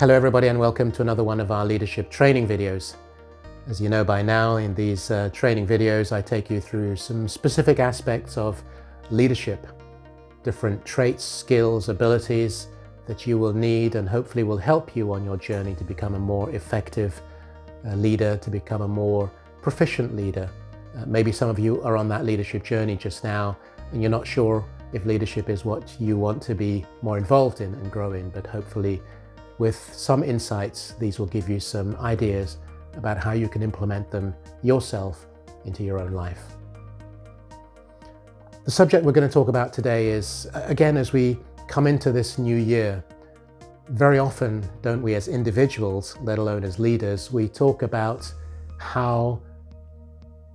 Hello everybody, and welcome to another one of our leadership training videos. As you know by now, in these training videos I take you through some specific aspects of leadership, different traits, skills, abilities that you will need and hopefully will help you on your journey to become a more effective leader, to become a more proficient leader. Maybe some of you are on that leadership journey just now and you're not sure if leadership is what you want to be more involved in and grow in, but hopefully with some insights, these will give you some ideas about how you can implement them yourself into your own life. The subject we're going to talk about today is, again, as we come into this new year, very often, don't we, as individuals, let alone as leaders, we talk about how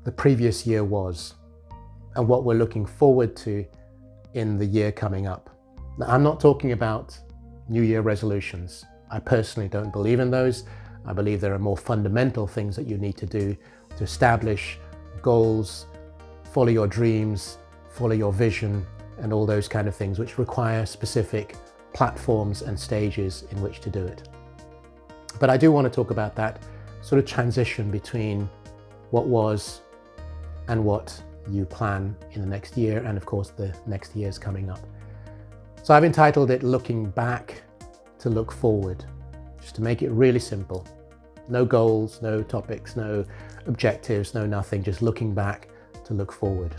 the previous year was and what we're looking forward to in the year coming up. Now, I'm not talking about New Year resolutions. I personally don't believe in those. I believe there are more fundamental things that you need to do to establish goals, follow your dreams, follow your vision, and all those kind of things which require specific platforms and stages in which to do it. But I do want to talk about that sort of transition between what was and what you plan in the next year, and of course the next years coming up. So I've entitled it Looking Back to Look Forward, just to make it really simple. No goals, no topics, no objectives, no nothing, just looking back to look forward.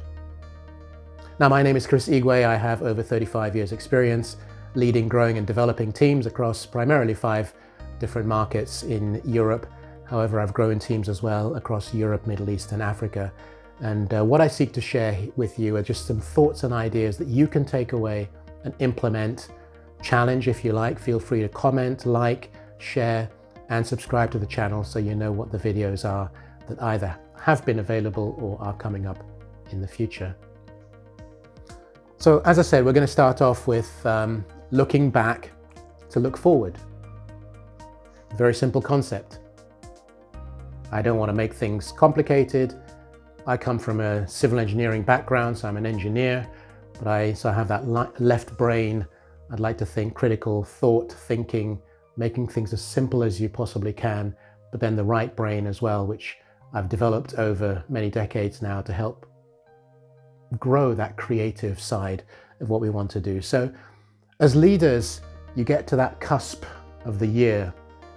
Now, my name is Igwe. I have over 35 years experience leading, growing and developing teams across primarily 5 different markets in Europe. However, I've grown teams as well across Europe, Middle East and Africa. And what I seek to share with you are just some thoughts and ideas that you can take away and implement. Challenge if you like. Feel free to comment, like, share and subscribe to the channel so you know what the videos are that either have been available or are coming up in the future. So as I said, we're going to start off with looking back to look forward. Very simple concept. I don't want to make things complicated. I come from a civil engineering background, so I'm an engineer, but I have that left brain. I'd like to think critical thought, thinking, making things as simple as you possibly can, but then the right brain as well, which I've developed over many decades now to help grow that creative side of what we want to do. So as leaders, you get to that cusp of the year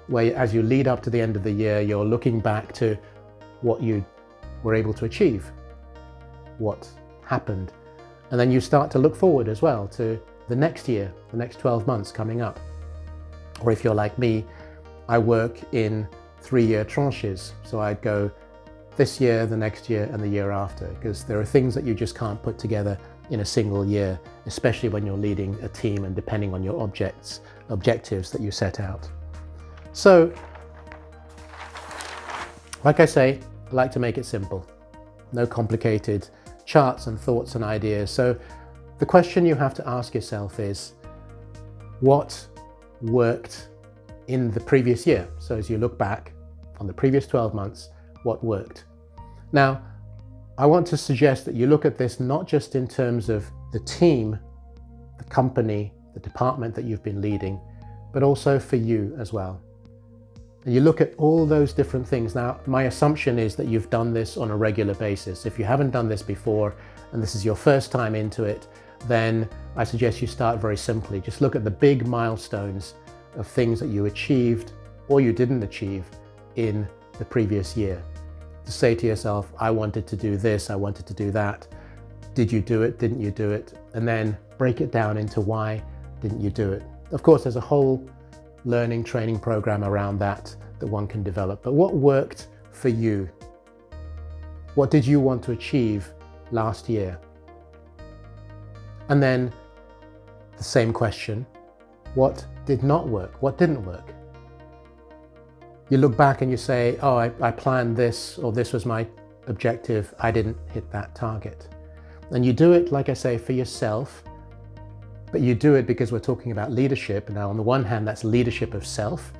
where as you lead up to the end of the year, you're looking back to what you were able to achieve, what happened. And then you start to look forward as well to the next year, the next 12 months coming up. Or if you're like me, I work in 3-year tranches. So I'd go this year, the next year, and the year after, because there are things that you just can't put together in a single year, especially when you're leading a team and depending on your objectives that you set out. So, like I say, I like to make it simple. No complicated charts and thoughts and ideas. So the question you have to ask yourself is, what worked in the previous year? So as you look back on the previous 12 months, what worked? Now, I want to suggest that you look at this not just in terms of the team, the company, the department that you've been leading, but also for you as well. And you look at all those different things. Now, my assumption is that you've done this on a regular basis. If you haven't done this before and this is your first time into it, then I suggest you start very simply. Just look at the big milestones of things that you achieved or you didn't achieve in the previous year. To say to yourself, I wanted to do this, I wanted to do that. Did you do it? Didn't you do it? And then break it down into why didn't you do it? Of course, there's a whole learning training program around that one can develop. But what worked for you? What did you want to achieve last year? And then the same question, what did not work? What didn't work? You look back and you say, oh, I planned this, or this was my objective, I didn't hit that target. And you do it, like I say, for yourself, but you do it because we're talking about leadership. Now, on the one hand, that's leadership of self,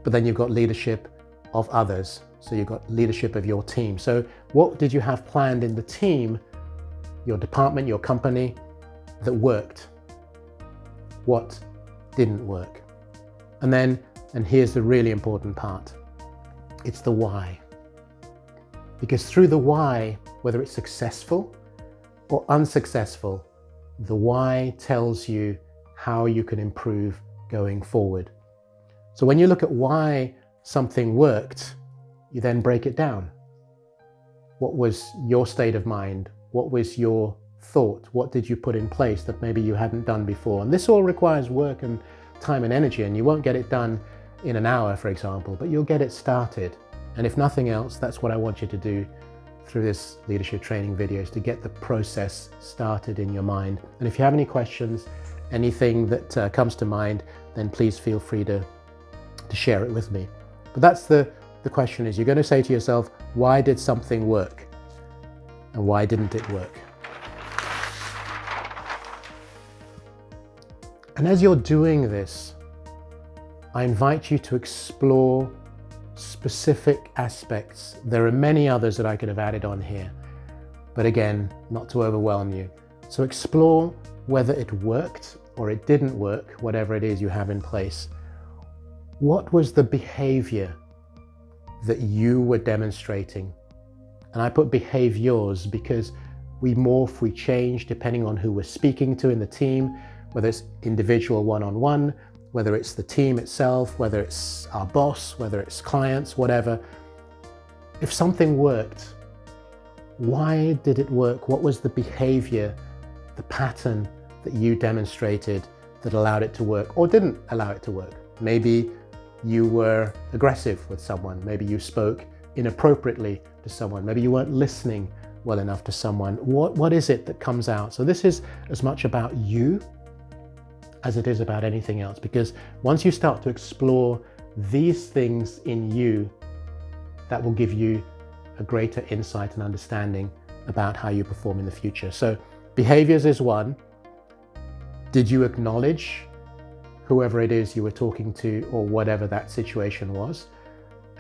but then you've got leadership of others. So you've got leadership of your team. So what did you have planned in the team, your department, your company, that worked? What didn't work? And then And here's the really important part. It's the why. Because through the why, whether it's successful or unsuccessful, the why tells you how you can improve going forward. So when you look at why something worked, you then break it down. What was your state of mind? What was your thought? What did you put in place that maybe you hadn't done before? And this all requires work and time and energy, and you won't get it done in an hour, for example, but you'll get it started. And if nothing else, that's what I want you to do through this leadership training video, is to get the process started in your mind. And if you have any questions, anything that comes to mind, then please feel free to share it with me. But that's the question is, you're going to say to yourself, why did something work? And why didn't it work? And as you're doing this, I invite you to explore specific aspects. There are many others that I could have added on here, but again, not to overwhelm you. So explore whether it worked or it didn't work, whatever it is you have in place. What was the behavior that you were demonstrating? And I put behaviors because we morph, we change depending on who we're speaking to in the team, whether it's individual one-on-one, whether it's the team itself, whether it's our boss, whether it's clients, whatever. If something worked, why did it work? What was the behavior, the pattern that you demonstrated that allowed it to work or didn't allow it to work? Maybe you were aggressive with someone. Maybe you spoke inappropriately to someone. Maybe you weren't listening well enough to someone. What is it that comes out? So this is as much about you as it is about anything else, because once you start to explore these things in you, that will give you a greater insight and understanding about how you perform in the future. So behaviors is one. Did you acknowledge whoever it is you were talking to or whatever that situation was?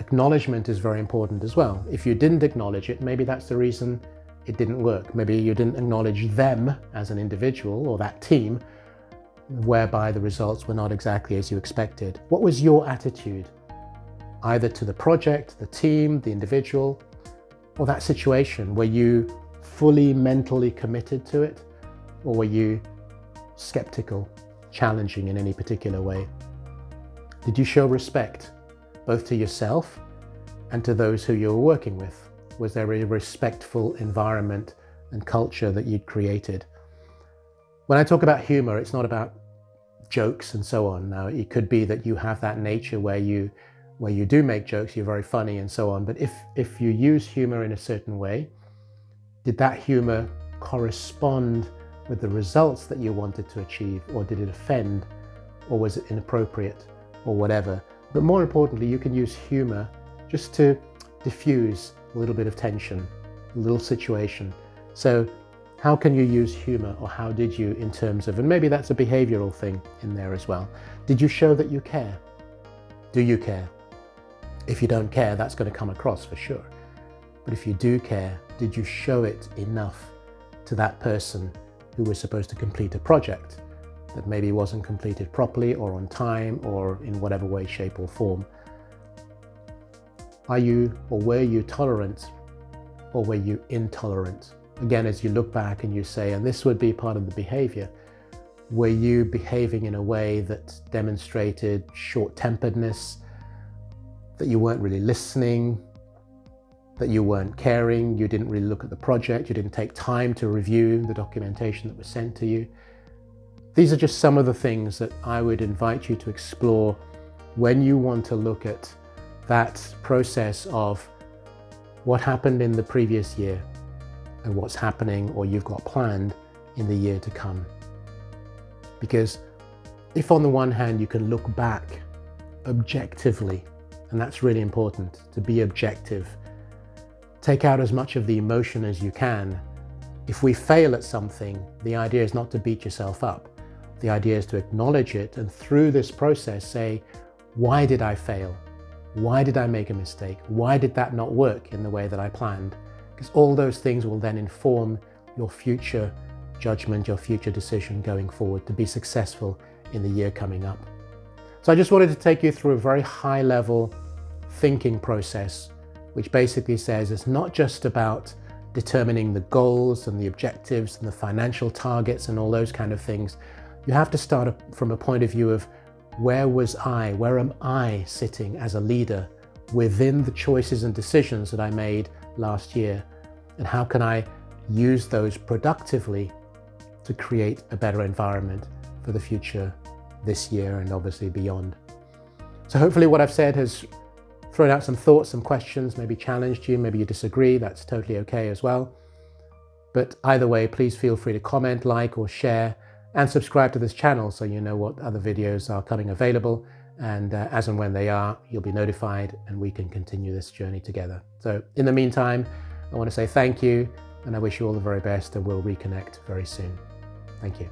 Acknowledgement is very important as well. If you didn't acknowledge it, maybe that's the reason it didn't work. Maybe you didn't acknowledge them as an individual or that team, whereby the results were not exactly as you expected. What was your attitude, either to the project, the team, the individual, or that situation? Were you fully mentally committed to it, or were you skeptical, challenging in any particular way? Did you show respect, both to yourself and to those who you were working with? Was there a respectful environment and culture that you'd created? When I talk about humor, it's not about jokes and so on. Now, it could be that you have that nature where you do make jokes, you're very funny and so on. But if you use humor in a certain way, did that humor correspond with the results that you wanted to achieve, or did it offend, or was it inappropriate, or whatever? But more importantly, you can use humor just to diffuse a little bit of tension, a little situation. So how can you use humor, or how did you, in terms of, and maybe that's a behavioral thing in there as well. Did you show that you care? Do you care? If you don't care, that's going to come across for sure. But if you do care, did you show it enough to that person who was supposed to complete a project that maybe wasn't completed properly or on time or in whatever way, shape or form? Are you, or were you tolerant, or were you intolerant? Again, as you look back and you say, and this would be part of the behavior, were you behaving in a way that demonstrated short-temperedness, that you weren't really listening, that you weren't caring, you didn't really look at the project, you didn't take time to review the documentation that was sent to you? These are just some of the things that I would invite you to explore when you want to look at that process of what happened in the previous year and what's happening or you've got planned in the year to come. Because if on the one hand you can look back objectively, and that's really important, to be objective, take out as much of the emotion as you can. If we fail at something, the idea is not to beat yourself up. The idea is to acknowledge it, and through this process say, why did I fail? Why did I make a mistake? Why did that not work in the way that I planned? Because all those things will then inform your future judgment, your future decision going forward to be successful in the year coming up. So I just wanted to take you through a very high level thinking process, which basically says it's not just about determining the goals and the objectives and the financial targets and all those kind of things. You have to start from a point of view of where am I sitting as a leader within the choices and decisions that I made last year, and how can I use those productively to create a better environment for the future this year and obviously beyond. So hopefully what I've said has thrown out some thoughts, some questions, maybe challenged you, maybe you disagree, that's totally okay as well. But either way, please feel free to comment, like or share, and subscribe to this channel so you know what other videos are coming available, and as and when they are, you'll be notified and we can continue this journey together. So in the meantime, I want to say thank you, and I wish you all the very best, and we'll reconnect very soon. Thank you.